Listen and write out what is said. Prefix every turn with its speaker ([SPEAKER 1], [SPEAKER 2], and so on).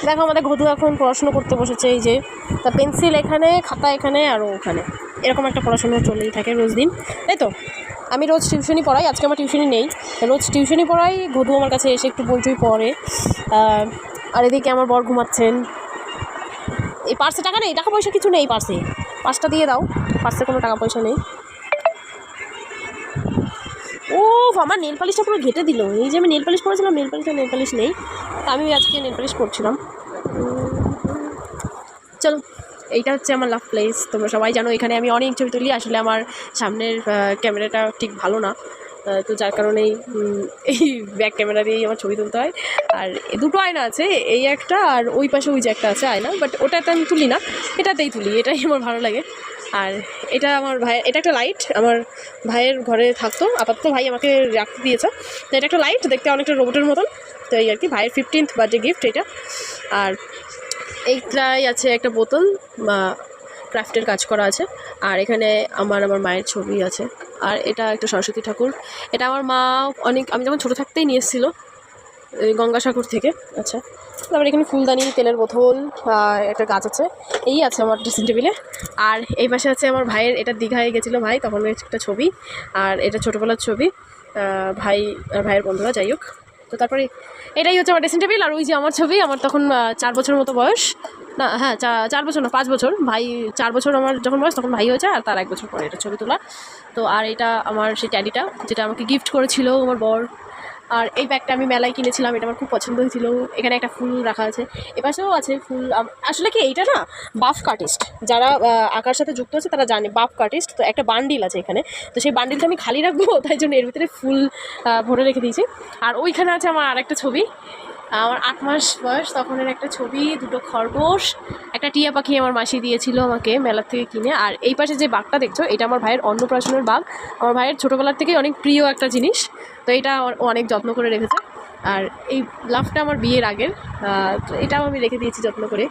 [SPEAKER 1] দেখো আমাদের ঘধু এখন পড়াশুনো করতে বসেছে, এই যে তা পেন্সিল এখানে, খাতা এখানে, আরও ওখানে, এরকম একটা পড়াশুনো চলেই থাকে রোজ দিন, তাই তো। আমি রোজ টিউশনি পড়াই, আজকে আমার টিউশনি নেই, রোজ টিউশনি পড়াই। ঘধু আমার কাছে এসে একটু বই পড়ে। আর এদিকে আমার বর ঘুমাচ্ছেন। এই পার্সে টাকা নেই, টাকা পয়সা কিছু নেই পার্সে, পার্সটা দিয়ে দাও, পার্সে কোনো টাকা পয়সা নেই। ও আমার নেল পালিশটা পুরো ঘেটে দিল। এই যে আমি নেল পালিশ করেছিলাম, নেল পালিশ নেই, তা আমি আজকে নেল পালিশ করছিলাম। চলো, এইটা হচ্ছে আমার লাভ প্লেস। তোমরা সবাই জানো এখানে আমি অনেক ছবি তুলি। আসলে আমার সামনের ক্যামেরাটা ঠিক ভালো না, তো যার কারণেই এই ব্যাক ক্যামেরা দিয়েই আমার ছবি তুলতে হয়। আর দুটো আয়না আছে, এই একটা আর ওই পাশে ওই যে একটা আছে আয়না, বাট ওটাতে আমি তুলি না, এটাতেই তুলি, এটাই আমার ভালো লাগে। আর এটা আমার ভাইয়ের, এটা একটা লাইট, আমার ভাইয়ের ঘরে থাকতো, আপাতত ভাই আমাকে রাখতে দিয়েছে। তো এটা একটা লাইট, দেখতে অনেকটা রোবটের মতন, তো এই আর কি ভাইয়ের 15th বার্থডে গিফট এটা। আর এইটাই আছে একটা বোতল বা ক্রাফটের কাজ করা আছে। আর এখানে আমার মায়ের ছবি আছে। আর এটা একটা সরস্বতী ঠাকুর, এটা আমার মা আমি যখন ছোটো থাকতেই নিয়ে এসেছিলো গঙ্গাসাগর থেকে। আচ্ছা, তারপর এখানে ফুলদানি, তেলের বোতল, একটা গাছ আছে, এই আছে আমার ড্রেসিং টেবিলে। আর এই পাশে আছে আমার ভাইয়ের, এটা দীঘায় গেছিলো ভাই, তখন একটা ছবি। আর এটা ছোটোবেলার ছবি, ভাইয়ের বন্ধুরা, যাই হোক। তো তারপরে এটাই হচ্ছে আমার ড্রেসিং টেবিল। আর ওই যে আমার ছবি, আমার তখন 4 বছর মতো বয়স, না হ্যাঁ 4 বছর না 5 বছর, ভাই 4 বছর আমার যখন বয়স তখন ভাই হয়েছে, আর তার 1 বছর পরে এটা ছবি তোলা। তো আর এটা আমার সেই ট্যাডিটা, যেটা আমাকে গিফট করেছিল আমার বর। আর এই ব্যাগটা আমি মেলায় কিনেছিলাম, এটা আমার খুব পছন্দ হয়েছিল। এখানে একটা ফুল রাখা আছে, এপাশেও আছে ফুল। আসলে কি এইটা না বাফ কার্টিস্ট, যারা আঁকার সাথে যুক্ত আছে তারা জানে বাফ কার্টিস্ট। তো একটা বান্ডিল আছে এখানে, তো সেই বান্ডিলটা আমি খালি রাখবো, তাই জন্য এর ভিতরে ফুল ভরে রেখে দিয়েছি। আর ওইখানে আছে আমার আরেকটা ছবি, আমার 8 মাস বয়স তখনের একটা ছবি, 2টো খরগোশ, একটা টিয়া পাখি আমার মাসি দিয়েছিল আমাকে মেলার থেকে কিনে। আর এই পাশে যে বাঘটা দেখছো, এটা আমার ভাইয়ের অন্নপ্রাশনের বাঘ, আমার ভাইয়ের ছোটোবেলার থেকেই অনেক প্রিয় একটা জিনিস, তো এটা ও অনেক যত্ন করে রেখেছে। আর এই লাভটা আমার বিয়ের আগের, তো এটাও আমি রেখে দিয়েছি যত্ন করে।